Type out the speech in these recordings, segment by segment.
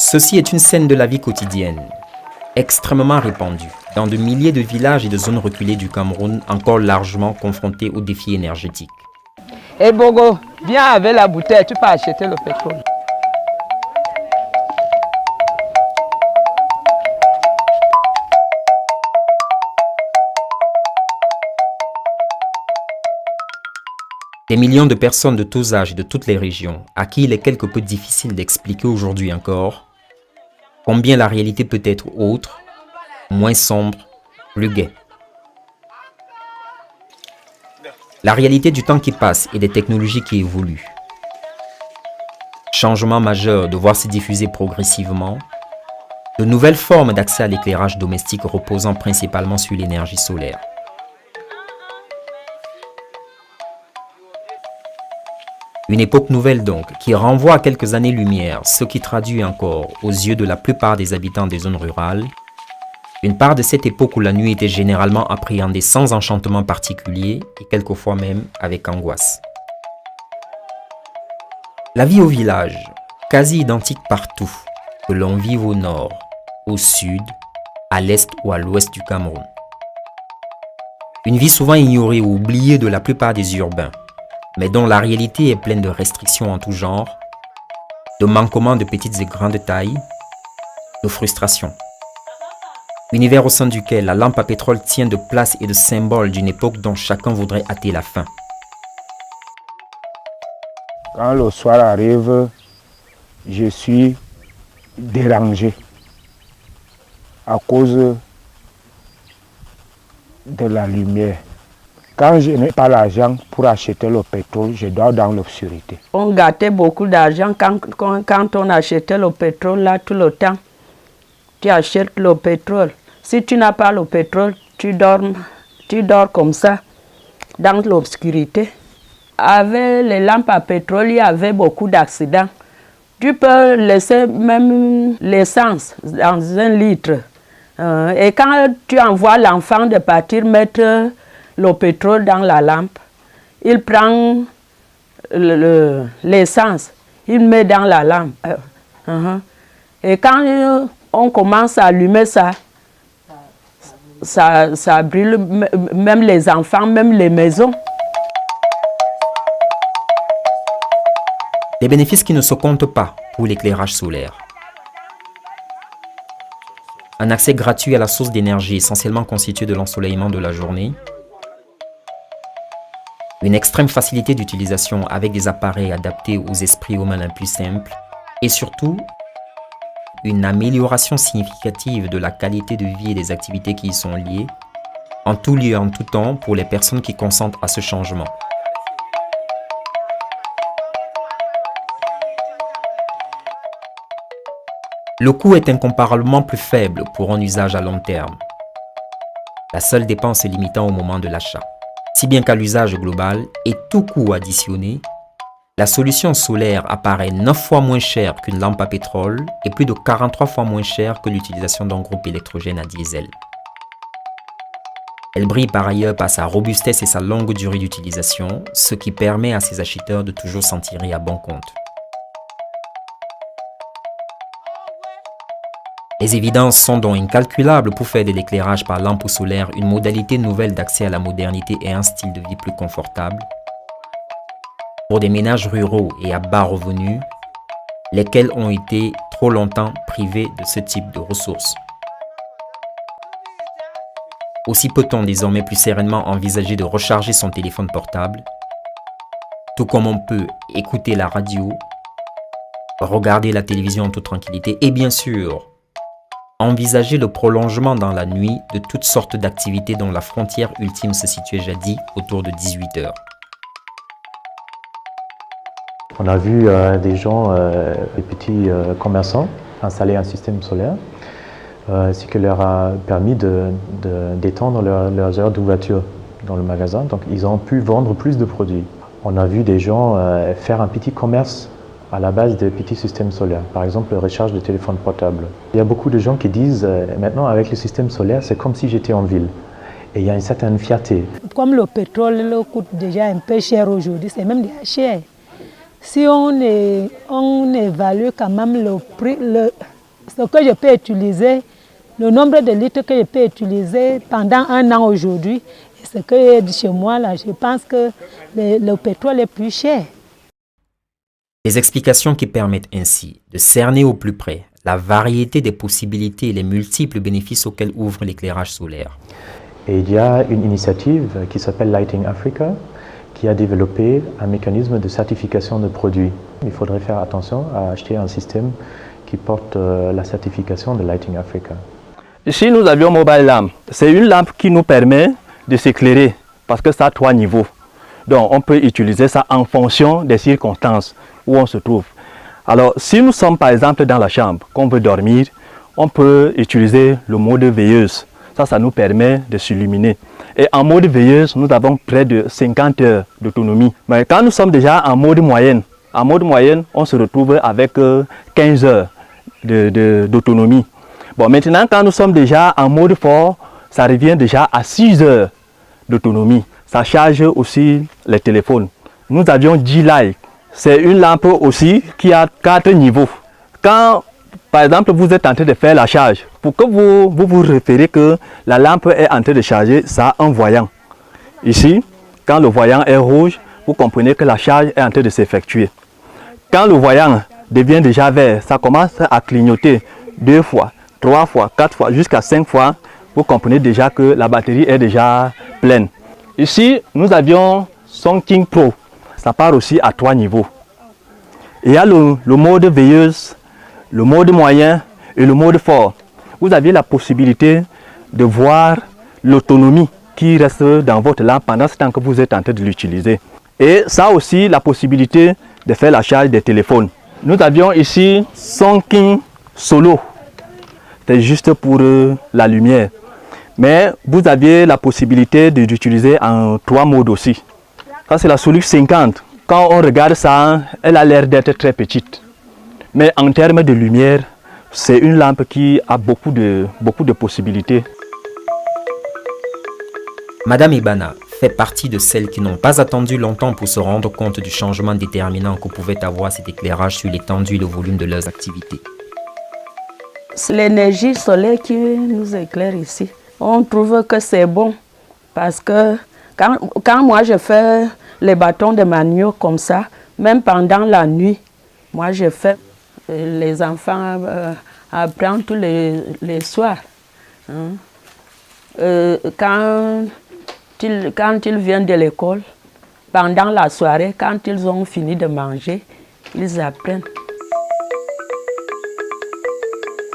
Ceci est une scène de la vie quotidienne, extrêmement répandue, dans de milliers de villages et de zones reculées du Cameroun, encore largement confrontés aux défis énergétiques. Eh Bogo, viens avec la bouteille, tu peux acheter le pétrole. Des millions de personnes de tous âges et de toutes les régions, à qui il est quelque peu difficile d'expliquer aujourd'hui encore combien la réalité peut être autre, moins sombre, plus gaie. La réalité du temps qui passe et des technologies qui évoluent. Changement majeur de voir se diffuser progressivement de nouvelles formes d'accès à l'éclairage domestique reposant principalement sur l'énergie solaire. Une époque nouvelle donc, qui renvoie à quelques années-lumière, ce qui traduit encore, aux yeux de la plupart des habitants des zones rurales, une part de cette époque où la nuit était généralement appréhendée sans enchantement particulier et quelquefois même avec angoisse. La vie au village, quasi identique partout, que l'on vive au nord, au sud, à l'est ou à l'ouest du Cameroun. Une vie souvent ignorée ou oubliée de la plupart des urbains, mais dont la réalité est pleine de restrictions en tout genre, de manquements de petites et grandes tailles, de frustrations. Univers au sein duquel la lampe à pétrole tient de place et de symbole d'une époque dont chacun voudrait hâter la fin. Quand le soir arrive, je suis dérangé à cause de la lumière. Quand je n'ai pas l'argent pour acheter le pétrole, je dors dans l'obscurité. On gâtait beaucoup d'argent quand on achetait le pétrole là tout le temps. Tu achètes le pétrole. Si tu n'as pas le pétrole, tu dors comme ça, dans l'obscurité. Avec les lampes à pétrole, il y avait beaucoup d'accidents. Tu peux laisser même l'essence dans un litre. Et quand tu envoies l'enfant de partir mettre le pétrole dans la lampe, il prend l'essence, il met dans la lampe. Et quand on commence à allumer ça, ça brûle même les enfants, même les maisons. Des bénéfices qui ne se comptent pas pour l'éclairage solaire. Un accès gratuit à la source d'énergie essentiellement constituée de l'ensoleillement de la journée. Une extrême facilité d'utilisation avec des appareils adaptés aux esprits humains les plus simples. Et surtout, une amélioration significative de la qualité de vie et des activités qui y sont liées, en tout lieu et en tout temps pour les personnes qui consentent à ce changement. Le coût est incomparablement plus faible pour un usage à long terme, la seule dépense se limitant au moment de l'achat. Si bien qu'à l'usage global et tout coût additionné, la solution solaire apparaît 9 fois moins chère qu'une lampe à pétrole et plus de 43 fois moins chère que l'utilisation d'un groupe électrogène à diesel. Elle brille par ailleurs par sa robustesse et sa longue durée d'utilisation, ce qui permet à ses acheteurs de toujours s'en tirer à bon compte. Les évidences sont donc incalculables pour faire de l'éclairage par lampe solaire une modalité nouvelle d'accès à la modernité et un style de vie plus confortable pour des ménages ruraux et à bas revenus, lesquels ont été trop longtemps privés de ce type de ressources. Aussi peut-on désormais plus sereinement envisager de recharger son téléphone portable, tout comme on peut écouter la radio, regarder la télévision en toute tranquillité et bien sûr, envisager le prolongement dans la nuit de toutes sortes d'activités dont la frontière ultime se situait jadis autour de 18 heures. On a vu des gens, des petits commerçants, installer un système solaire, ce qui leur a permis d'étendre leurs heures d'ouverture dans le magasin. Donc ils ont pu vendre plus de produits. On a vu des gens faire un petit commerce à la base des petits systèmes solaires, par exemple le recharge de téléphone portable. Il y a beaucoup de gens qui disent maintenant avec le système solaire c'est comme si j'étais en ville. Et il y a une certaine fierté. Comme le pétrole coûte déjà un peu cher aujourd'hui, c'est même déjà cher. Si on évalue quand même le prix, ce que je peux utiliser, le nombre de litres que je peux utiliser pendant un an aujourd'hui, et ce que est chez moi là, je pense que le pétrole est plus cher. Des explications qui permettent ainsi de cerner au plus près la variété des possibilités et les multiples bénéfices auxquels ouvre l'éclairage solaire. Et il y a une initiative qui s'appelle Lighting Africa qui a développé un mécanisme de certification de produits. Il faudrait faire attention à acheter un système qui porte la certification de Lighting Africa. Ici, nous avions Mobile Lamp. C'est une lampe qui nous permet de s'éclairer parce que ça a 3 niveaux. Donc, on peut utiliser ça en fonction des circonstances où on se trouve. Alors, si nous sommes par exemple dans la chambre, qu'on veut dormir, on peut utiliser le mode veilleuse. Ça nous permet de s'illuminer. Et en mode veilleuse, nous avons près de 50 heures d'autonomie. Mais quand nous sommes déjà en mode moyenne, on se retrouve avec 15 heures d'autonomie. Bon, maintenant, quand nous sommes déjà en mode fort, ça revient déjà à 6 heures d'autonomie. Ça charge aussi les téléphones. Nous avions G-Light. C'est une lampe aussi qui a 4 niveaux. Quand, par exemple, vous êtes en train de faire la charge, pour que vous référez que la lampe est en train de charger, ça a un voyant. Ici, quand le voyant est rouge, vous comprenez que la charge est en train de s'effectuer. Quand le voyant devient déjà vert, ça commence à clignoter 2 fois, 3 fois, 4 fois, jusqu'à 5 fois. Vous comprenez déjà que la batterie est déjà pleine. Ici, nous avions Sonking Pro. Ça part aussi à 3 niveaux. Il y a le mode veilleuse, le mode moyen et le mode fort. Vous avez la possibilité de voir l'autonomie qui reste dans votre lampe pendant ce temps que vous êtes en train de l'utiliser. Et ça aussi la possibilité de faire la charge des téléphones. Nous avions ici Sonking Solo. C'est juste pour la lumière. Mais vous aviez la possibilité d'utiliser en 3 modes aussi. Ça c'est la Solux 50. Quand on regarde ça, elle a l'air d'être très petite. Mais en termes de lumière, c'est une lampe qui a beaucoup de possibilités. Madame Ibana fait partie de celles qui n'ont pas attendu longtemps pour se rendre compte du changement déterminant que pouvait avoir cet éclairage sur l'étendue et le volume de leurs activités. C'est l'énergie solaire qui nous éclaire ici. On trouve que c'est bon parce que quand moi je fais les bâtons de manioc comme ça, même pendant la nuit, moi je fais, les enfants apprennent tous les soirs. Hein. Quand ils viennent de l'école, pendant la soirée, quand ils ont fini de manger, ils apprennent.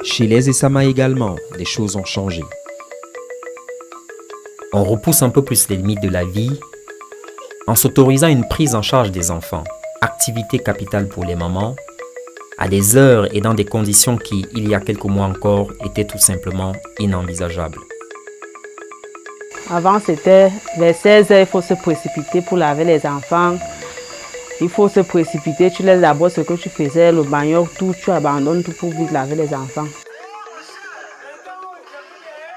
Chez les Essama également, les choses ont changé. On repousse un peu plus les limites de la vie en s'autorisant une prise en charge des enfants, activité capitale pour les mamans, à des heures et dans des conditions qui, il y a quelques mois encore, étaient tout simplement inenvisageables. Avant, c'était vers 16 heures, il faut se précipiter pour laver les enfants. Il faut se précipiter, tu laisses d'abord ce que tu faisais, le manioc, tout, tu abandonnes tout pour vite laver les enfants.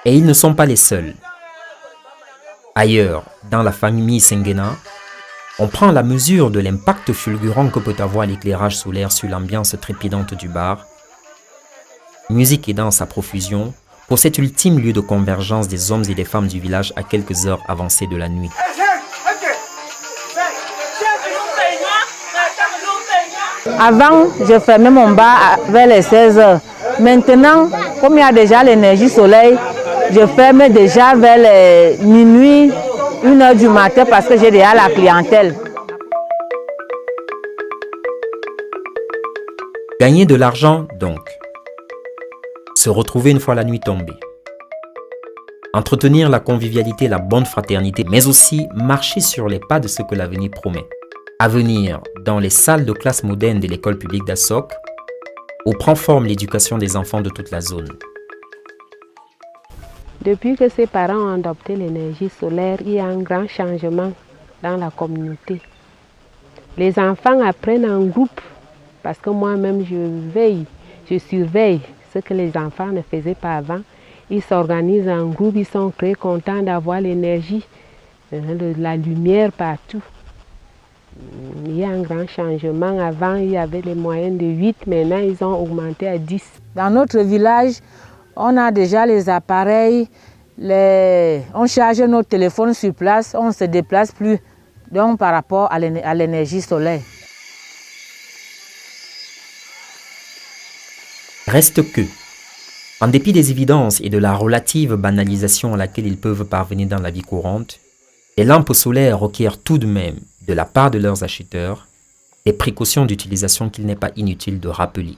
Et ils ne sont pas les seuls. Ailleurs, dans la famille Sengena, on prend la mesure de l'impact fulgurant que peut avoir l'éclairage solaire sur l'ambiance trépidante du bar. Musique et danse à profusion pour cet ultime lieu de convergence des hommes et des femmes du village à quelques heures avancées de la nuit. Avant, je fermais mon bar vers les 16 heures. Maintenant, comme il y a déjà l'énergie soleil, je ferme déjà vers les minuit, 1 heure du matin parce que j'ai déjà la clientèle. Gagner de l'argent donc. Se retrouver une fois la nuit tombée. Entretenir la convivialité, la bonne fraternité, mais aussi marcher sur les pas de ce que l'avenir promet. À venir dans les salles de classe moderne de l'école publique d'Assok, où prend forme l'éducation des enfants de toute la zone. Depuis que ses parents ont adopté l'énergie solaire, il y a un grand changement dans la communauté. Les enfants apprennent en groupe, parce que moi-même je surveille ce que les enfants ne faisaient pas avant. Ils s'organisent en groupe, ils sont très contents d'avoir l'énergie, la lumière partout. Il y a un grand changement. Avant, il y avait les moyennes de 8, maintenant ils ont augmenté à 10. Dans notre village, on a déjà les appareils, on charge nos téléphones sur place, on ne se déplace plus donc par rapport à l'énergie solaire. Reste que, en dépit des évidences et de la relative banalisation à laquelle ils peuvent parvenir dans la vie courante, les lampes solaires requièrent tout de même, de la part de leurs acheteurs, des précautions d'utilisation qu'il n'est pas inutile de rappeler.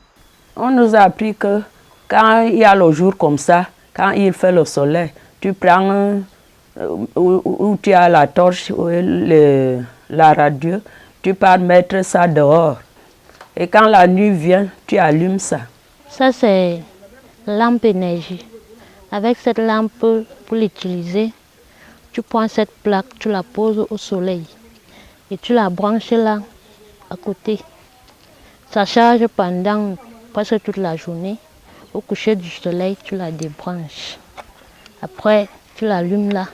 On nous a appris que quand il y a le jour comme ça, quand il fait le soleil, tu prends où tu as la torche ou la radio, tu pars mettre ça dehors. Et quand la nuit vient, tu allumes ça. Ça, c'est lampe énergie. Avec cette lampe, pour l'utiliser, tu prends cette plaque, tu la poses au soleil et tu la branches là, à côté. Ça charge pendant presque toute la journée. Au coucher du soleil, tu la débranches. Après, tu l'allumes là.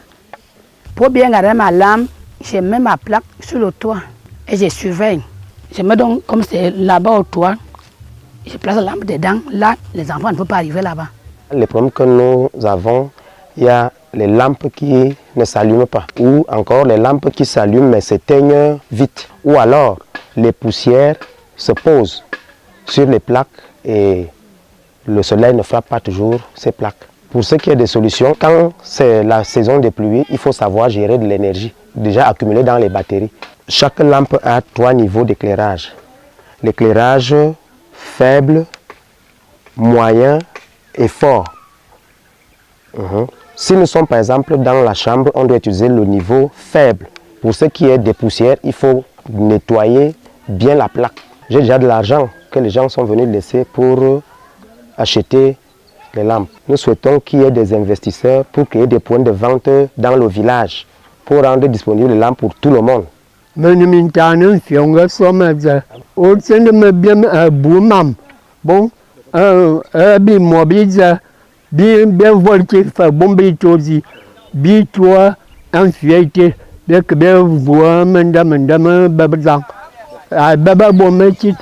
Pour bien garder ma lampe, je mets ma plaque sur le toit et je surveille. Je mets donc, comme c'est là-bas au toit, je place la lampe dedans. Là, les enfants ne peuvent pas arriver là-bas. Les problèmes que nous avons, il y a les lampes qui ne s'allument pas. Ou encore les lampes qui s'allument mais s'éteignent vite. Ou alors, les poussières se posent sur les plaques et le soleil ne frappe pas toujours ces plaques. Pour ce qui est des solutions, quand c'est la saison des pluies, il faut savoir gérer de l'énergie déjà accumulée dans les batteries. Chaque lampe a 3 niveaux d'éclairage. L'éclairage faible, moyen et fort. Si nous sommes par exemple dans la chambre, on doit utiliser le niveau faible. Pour ce qui est des poussières, il faut nettoyer bien la plaque. J'ai déjà de l'argent que les gens sont venus laisser pour acheter les lampes. Nous souhaitons qu'il y ait des investisseurs pour créer des points de vente dans le village, pour rendre disponibles les lampes pour tout le monde. Bon, bien volé, fait bon bitosi, bitois, infiété, bien que bien voir, madame, babazan, baba bon métier.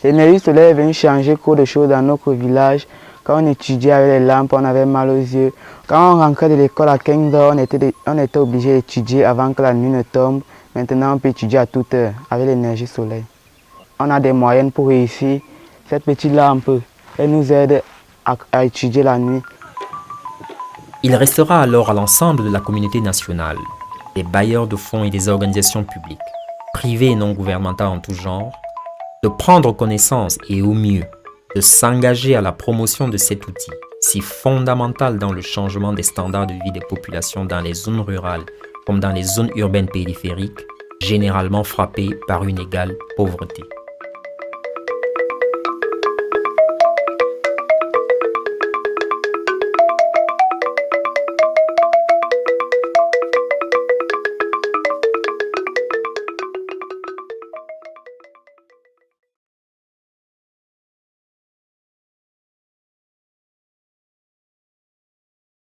L'énergie solaire est venue changer beaucoup de choses dans notre village. Quand on étudiait avec les lampes, on avait mal aux yeux. Quand on rentrait de l'école à 15 h, on était obligé d'étudier avant que la nuit ne tombe. Maintenant, on peut étudier à toute heure avec l'énergie solaire. On a des moyens pour réussir. Cette petite lampe, elle nous aide à étudier la nuit. Il restera alors à l'ensemble de la communauté nationale, des bailleurs de fonds et des organisations publiques, privées et non gouvernementales en tout genre, de prendre connaissance et au mieux, de s'engager à la promotion de cet outil, si fondamental dans le changement des standards de vie des populations dans les zones rurales comme dans les zones urbaines périphériques, généralement frappées par une égale pauvreté.